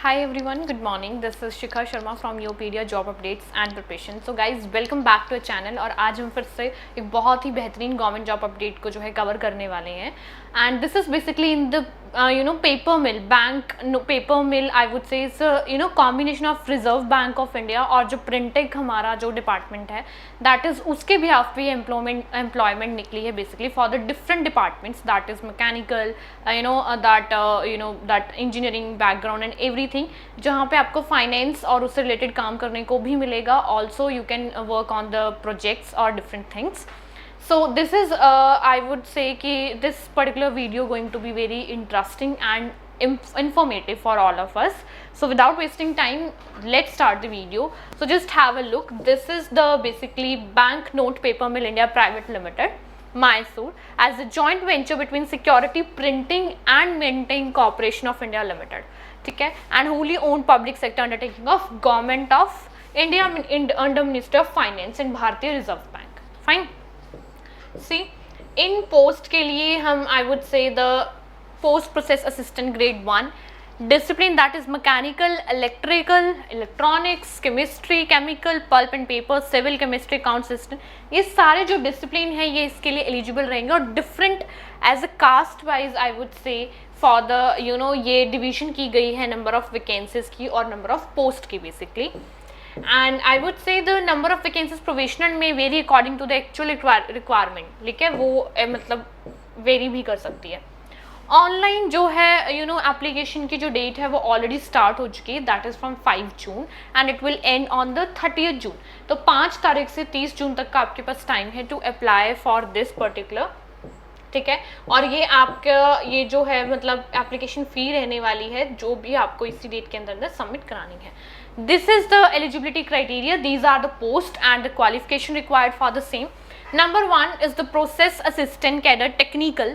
Hi everyone, good morning. This is Shikha Sharma from Yopedia Job Updates and Preparation. So guys, welcome back to a channel और आज हम फिर से एक बहुत ही बेहतरीन गवर्नमेंट जॉब अपडेट को जो है कवर करने वाले हैं. And this is basically in the paper mill bank, no paper mill I would say is combination of Reserve Bank of India और जो प्रिंटेक हमारा जो डिपार्टमेंट है that is उसके भी आप पे employment निकली है basically for the different departments, that is mechanical, that engineering background and everything, जहाँ पे आपको फाइनेंस और उससे रिलेटेड काम करने को भी मिलेगा. Also you can work on the projects और different things. So this is I would say कि this particular video going to be very interesting and informative for all of us. So without wasting time, let's start the video. So just have a look. This is the basically Banknote Paper Mill India Private Limited, Mysore, as a joint venture between Security Printing and Minting Corporation of India Limited. ठीक है, and wholly owned public sector undertaking of Government of India under Ministry of Finance and भारतीय reserve bank. Fine. See, in post के लिए हम I would say the post process assistant grade 1 discipline, that is mechanical, electrical, electronics, chemistry, chemical, pulp and paper, civil chemistry, account system, ये सारे जो discipline है ये इसके लिए एलिजिबल रहेंगे. और different age a caste wise I would say for the ये डिवीजन की गई है नंबर ऑफ वैकेंसीज की और नंबर ऑफ पोस्ट की basically. And I would say the number of vacancies provisional में very according to the actual requirement, ठीक है, वो मतलब वेरी भी कर सकती है. ऑनलाइन जो है एप्लीकेशन की जो डेट है वो ऑलरेडी स्टार्ट हो चुकी है, that is from 5 June and it will end on the 30th June. तो 5 तारीख से 30 जून तक का आपके पास टाइम है to apply for this particular, ठीक है. और ये आपका ये जो है मतलब एप्लीकेशन फ़ी रहने वाली है जो भी आपको इसी डेट के अंदर सबमिट करानी है. This is the eligibility criteria, these are the post and the qualification required for the same. Number 1 is the process assistant cadre technical,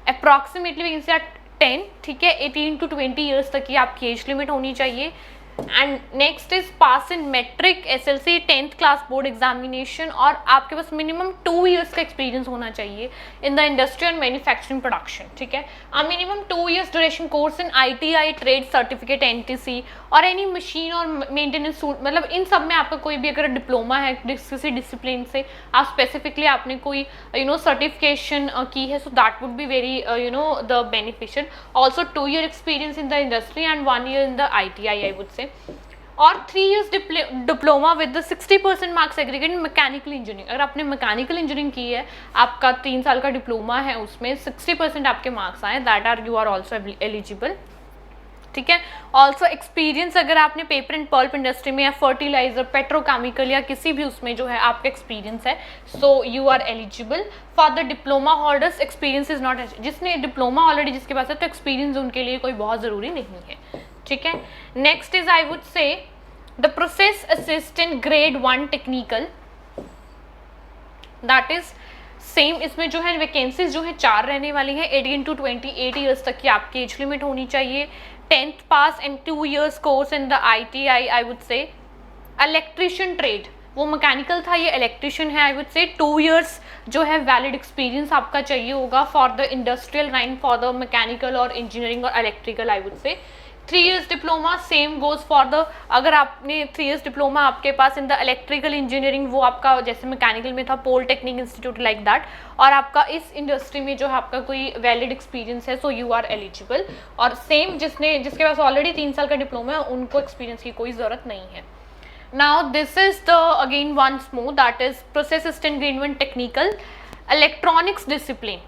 approximately vacancy 10, ठीक है. 18 to 20 ईयर्स तक की आपकी एज लिमिट होनी चाहिए. And next is pass in matric, SLC, 10th class board examination और आपके पास मिनिमम 2 ईयर्स का एक्सपीरियंस होना चाहिए in the industry and manufacturing production, ठीक है. Minimum 2 years duration course in ITI, trade certificate, NTC और एनी मशीन और मेंटेनेंस, मतलब इन सब में आपका कोई भी अगर डिप्लोमा है किसी डिसिप्लिन से, आप स्पेसिफिकली आपने कोई सर्टिफिकेशन की है, so that would be very the beneficial. Also 2 year experience in the industry and 1 year in the ITI I would से, और 3 years diploma with the 60% marks aggregate mechanical engineering. अगर आपने मैकेनिकल इंजीनियरिंग की है, आपका 3 साल का डिप्लोमा है, उसमें 60% आपके मार्क्स आए, that are you are also eligible, ठीक है. ऑल्सो एक्सपीरियंस अगर आपने पेपर एंड पल्प इंडस्ट्री में या फर्टिलाइजर, पेट्रोकेमिकल या किसी भी उसमें जो है आपका एक्सपीरियंस है, so you are eligible. For the diploma holders experience is not, जिसने डिप्लोमा ऑलरेडी जिसके पास है तो एक्सपीरियंस उनके लिए कोई बहुत ज़रूरी नहीं है, ठीक है. Next is I would say the process assistant grade 1 technical, that is same. इसमें जो है वैकेंसीज जो है 4 रहने वाली है. 18 to 28 ईयर्स तक की आपकी एज लिमिट होनी चाहिए. 10th pass and 2 years course in the ITI I would से. इलेक्ट्रिशियन ट्रेड, वो मैकेनिकल था, ये इलेक्ट्रिशियन है. आई वुड से 2 ईयर्स जो है वैलिड एक्सपीरियंस आपका चाहिए होगा for the industrial line, for the mechanical और इंजीनियरिंग और इलेक्ट्रिकल आई वुड से. 3 years diploma, same goes for the, अगर आपने 3 इयर्स डिप्लोमा आपके पास इन द इलेक्ट्रिकल इंजीनियरिंग, वो आपका जैसे मैकेनिकल में था पॉलिटेक्निक इंस्टीट्यूट लाइक दैट, और आपका इस इंडस्ट्री में जो है आपका कोई वैलिड एक्सपीरियंस है, सो यू आर एलिजिबल. और सेम जिसके पास ऑलरेडी 3 साल का डिप्लोमा है उनको एक्सपीरियंस की कोई ज़रूरत नहीं है. Now this is the again once more, that is process assistant grade 1 technical electronics discipline.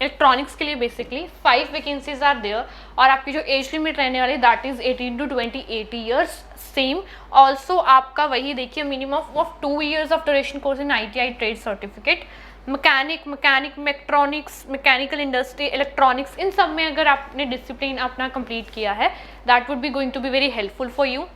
Electronics के लिए बेसिकली 5 वैकेंसीज आर देयर और आपकी जो एज लिमिट रहने वाली that is 18 to 28 years same. Also आपका वही देखिए minimum of 2 years of duration course in ITI, trade certificate, mechatronics, mechanical industry, electronics, इन सब में अगर आपने डिसिप्लिन अपना कंप्लीट किया है that would be going to be very helpful for you.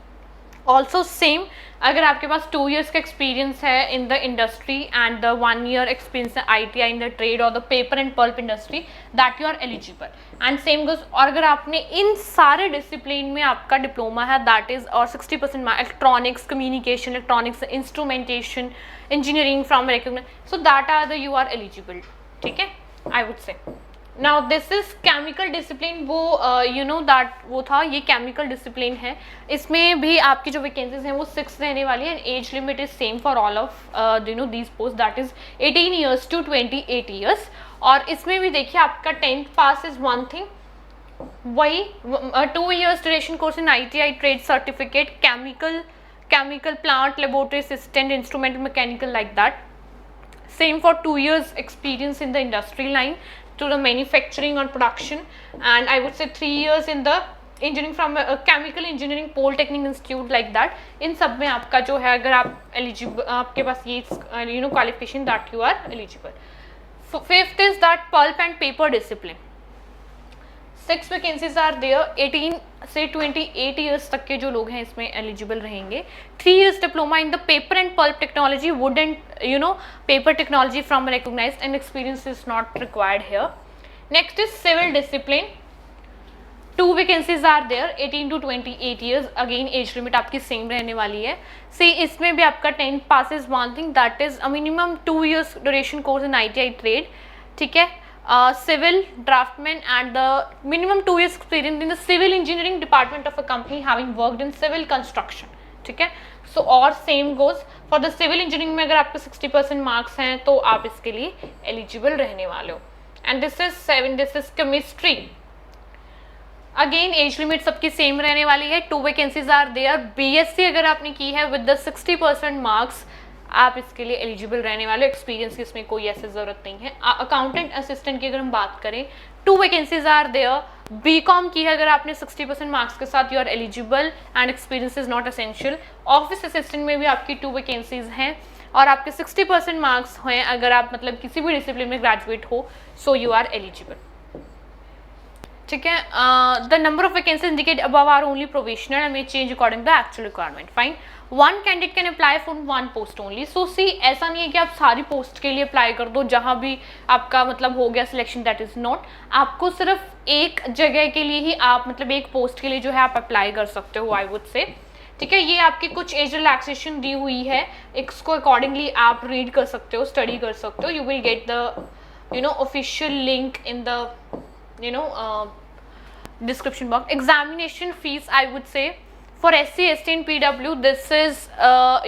Also same अगर आपके पास 2 ईयर्स का एक्सपीरियंस है in the industry and the 1 year experience है ITI इन द ट्रेड और the paper and pulp industry, that you are eligible. And same goes, और अगर आपने इन सारे डिसिप्लिन में आपका डिप्लोमा है दैट इज और 60% electronics, communication, electronics, instrumentation, engineering from recognised, so that are the you are eligible, ठीक है, I would say. Now this is chemical discipline, वो यू नो दैट वो था, ये केमिकल डिसिप्लिन है। इसमें भी आपकी जो वैकेंसीज हैं वो 6 रहने वाली है and age limit is same for all of you know these post, that is 18 years to 28 years. और इसमें भी देखिए आपका 10th pass is one thing, वही 2 years duration course in ITI trade certificate, chemical plant laboratory assistant, instrument mechanical like that. Same for 2 years experience in the industry line to the manufacturing or production, and I would say 3 years in the engineering from a chemical engineering polytechnic institute like that। इन सब में आपका जो है अगर आप eligible, आपके पास ये you know qualification that you are eligible. Fifth is that pulp and paper discipline, 6 vacancies are there, 18 से 28 ईयर्स तक के जो लोग हैं इसमें एलिजिबल रहेंगे। 3 years diploma in the paper and pulp technology, wood and you know paper technology from recognised and experience is not required here. Next is civil discipline, 2 vacancies are there, 18 to 28 years, again age limit आपकी same रहने वाली है। See इसमें भी आपका 10th pass is one thing, that is a minimum 2 years duration course in ITI trade, ठीक है। Civil draftsman and the minimum 2 years experience in the civil engineering department of a company having worked in civil construction, ठीक है। So और same goes for the civil engineering में अगर आपके 60% marks हैं तो आप इसके लिए एलिजिबल रहने वाले हो। And this is chemistry, again age limit सबकी सेम रहने वाली है, 2 वैकेंसीज आर देयर। BSc अगर आपने की है विद द 60% मार्क्स आप इसके लिए एलिजिबल रहने वाले, एक्सपीरियंस की इसमें कोई ऐसी ज़रूरत नहीं है। अकाउंटेंट असिस्टेंट की अगर हम बात करें 2 वैकेंसीज आर देयर। BCom की है अगर आपने 60% मार्क्स के साथ, you are eligible and experience is not essential. Office assistant में भी आपकी 2 वैकेंसीज हैं और आपके 60% मार्क्स हैं अगर आप मतलब किसी भी डिसिप्लिन में ग्रेजुएट हो, सो यू आर एलिजिबल, ठीक है। The number of vacancies indicate above are only provisional and may change according the actual requirement. Fine, 1 candidate can apply for 1 post only. So see ऐसा नहीं है कि आप सारी पोस्ट के लिए अप्लाई कर दो, जहां भी आपका मतलब हो गया सिलेक्शन, दैट इज नॉट। आपको सिर्फ एक जगह के लिए ही आप मतलब एक पोस्ट के लिए जो है आप अप्लाई कर सकते हो, आई वुड से, ठीक है। ये आपकी कुछ एज रिलैक्सेशन दी हुई है, इसको अकॉर्डिंगली आप रीड कर सकते हो, स्टडी कर सकते हो। You will get the you know official link in the you know description box। Examination fees, I would say for SC, ST and PW this is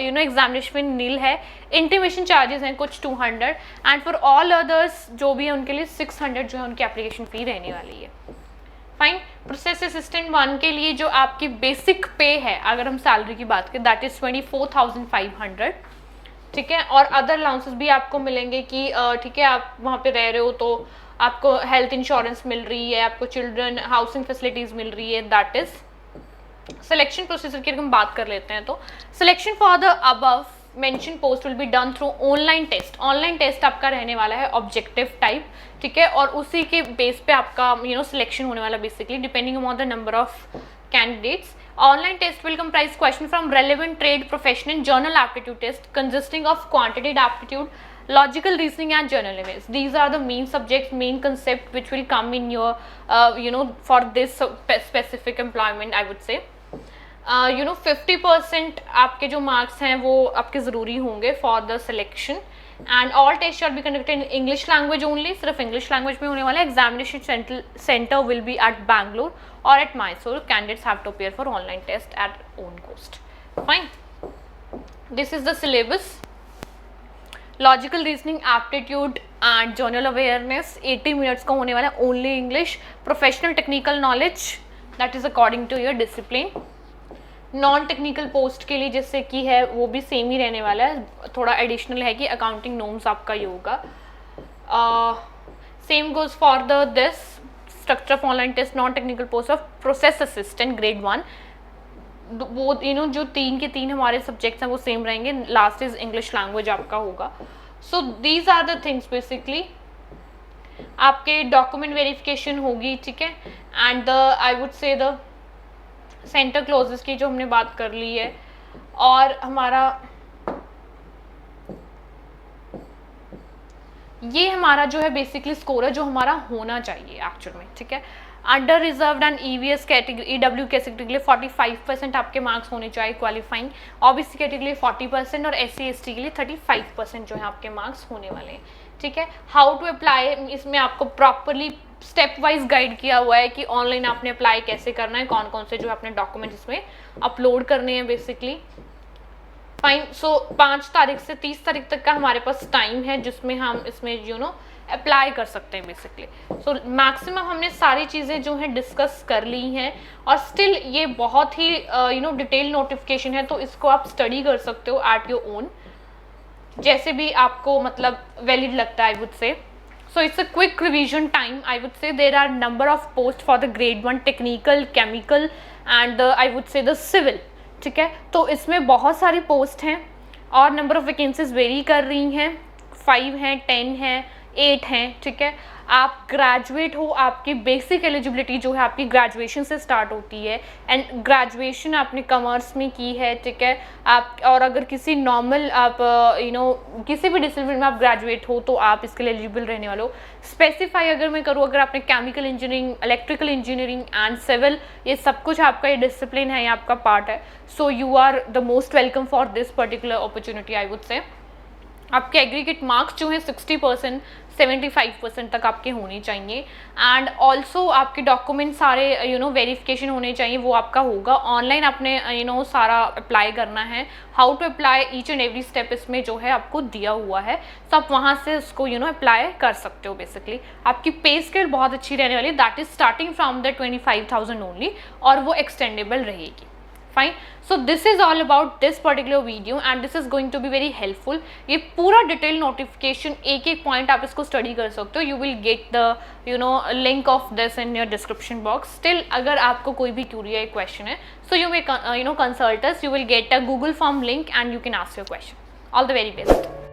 you know examination nil है। intimation charges हैं कुछ 200 and for all others जो भी है उनके लिए 600 जो है उनकी application fee रहने वाली है। फाइन, प्रोसेस असिस्टेंट 1 के लिए जो आपकी बेसिक पे है अगर हम सैलरी की बात करें दैट इज 24,500, ठीक है। और अदर अलाउंसेस भी आपको मिलेंगे कि ठीक है आप वहाँ पे रह रहे हो तो आपको हेल्थ इंश्योरेंस मिल रही है, आपको चिल्ड्रन हाउसिंग फैसिलिटीज़ मिल रही है, दैट इज। सिलेक्शन प्रोसीजर की हम बात कर लेते हैं तो selection for the above mentioned post will be done through online test. Online test आपका रहने वाला है ऑब्जेक्टिव टाइप, ठीक है, और उसी के बेस पे आपका यू नो सिलेक्शन होने वाला basically depending upon the number of candidates. Online test will comprise question from relevant trade, profession and journal aptitude test consisting of quantitative aptitude, logical reasoning and journal image. These are the main subjects, main concept which will come in your you know for this specific employment, I would say। you know 50% आपके जो marks हैं वो आपके ज़रूरी होंगे for the selection and all test shall be conducted in English language only, सिर्फ English language में होने वाला है। Examination centre will be at Bangalore or at Mysore. Candidates have to appear for online test at own cost. Fine. This is the syllabus. Logical reasoning, aptitude and journal awareness 80 minutes का होने वाला है, only English। Professional technical knowledge that is according to your discipline। Non technical post के लिए जैसे कि है वो भी सेम ही रहने वाला है, थोड़ा एडिशनल है कि अकाउंटिंग नॉर्म्स आपका ये होगा। Same goes for the this structure of online test non technical post of process assistant grade 1। वो यू नो जो 3 के 3 हमारे सब्जेक्ट्स हैं वो सेम रहेंगे, लास्ट इज इंग्लिश लैंग्वेज आपका होगा। So these are the things basically. आपके डॉक्यूमेंट वेरिफिकेशन होगी, ठीक है, and the I would say the centre closes की जो हमने बात कर ली है, और हमारा ये हमारा जो है बेसिकली स्कोर है जो हमारा होना चाहिए एक्चुअल में, ठीक है। Under reserved and EVS category EW category के लिए 45% आपके मार्क्स होने चाहिए क्वालिफाइंग, OBC कैटेगरी के लिए 40% और SC ST के लिए 35% जो है आपके मार्क्स होने वाले हैं, ठीक है। हाउ टू अप्लाई, इसमें आपको प्रॉपरली स्टेप वाइज गाइड किया हुआ है कि ऑनलाइन आपने अप्लाई कैसे करना है, कौन कौन से जो अपने डॉक्यूमेंट इसमें अपलोड करने हैं बेसिकली। फाइन। सो 5 तारीख से 30 तारीख तक का हमारे पास टाइम है जिसमें हम इसमें अप्लाई कर सकते हैं बेसिकली। सो मैक्सिमम हमने सारी चीज़ें जो हैं डिस्कस कर ली हैं, और स्टिल ये बहुत ही डिटेल नोटिफिकेशन है, तो इसको आप स्टडी कर सकते हो एट योर ओन, जैसे भी आपको मतलब वैलिड लगता है आई वुड से। So it's a quick revision time. I would say there are number of posts for the grade 1 technical, chemical and I would say the civil. ठीक है, तो इसमें बहुत सारी पोस्ट हैं और नंबर ऑफ वैकेंसीज वेरी कर रही हैं, 5 हैं, 10 हैं, 8 हैं। ठीक है, आप ग्रेजुएट हो, आपकी बेसिक एलिजिबिलिटी जो है आपकी ग्रेजुएशन से स्टार्ट होती है, एंड ग्रेजुएशन आपने कॉमर्स में की है। ठीक है, आप और अगर किसी नॉर्मल आप किसी भी डिसिप्लिन में आप ग्रेजुएट हो तो आप इसके लिए एलिजिबल रहने वाले हो। स्पेसिफाई अगर मैं करूँ, अगर आपने chemical engineering, electrical engineering and civil, ये सब कुछ आपका ये डिसिप्लिन है, ये आपका पार्ट है, so you are the most welcome for this particular opportunity I would say. आपके एग्रीगेट मार्क्स जो हैं 60%, 75% तक आपके होने चाहिए, एंड ऑल्सो आपके डॉक्यूमेंट सारे वेरिफिकेशन होने चाहिए, वो आपका होगा ऑनलाइन। आपने सारा अप्लाई करना है, how to apply each and every step इसमें जो है आपको दिया हुआ है, तो आप वहाँ से उसको अप्लाई कर सकते हो बेसिकली। आपकी पे स्केल बहुत अच्छी रहने वाली है, that is starting from the 25,000 only, और वो एक्सटेंडेबल रहेगी। Fine. So this is all about this particular video and this is going to be very helpful. ये पूरा डिटेल नोटिफिकेशन, एक एक पॉइंट आप इसको स्टडी कर सकते हो। You will get the link of this in your description box. Still अगर आपको कोई भी क्यूरी या क्वेश्चन है, so you may consult us, you will get a Google form link and you can ask your question. All the very best.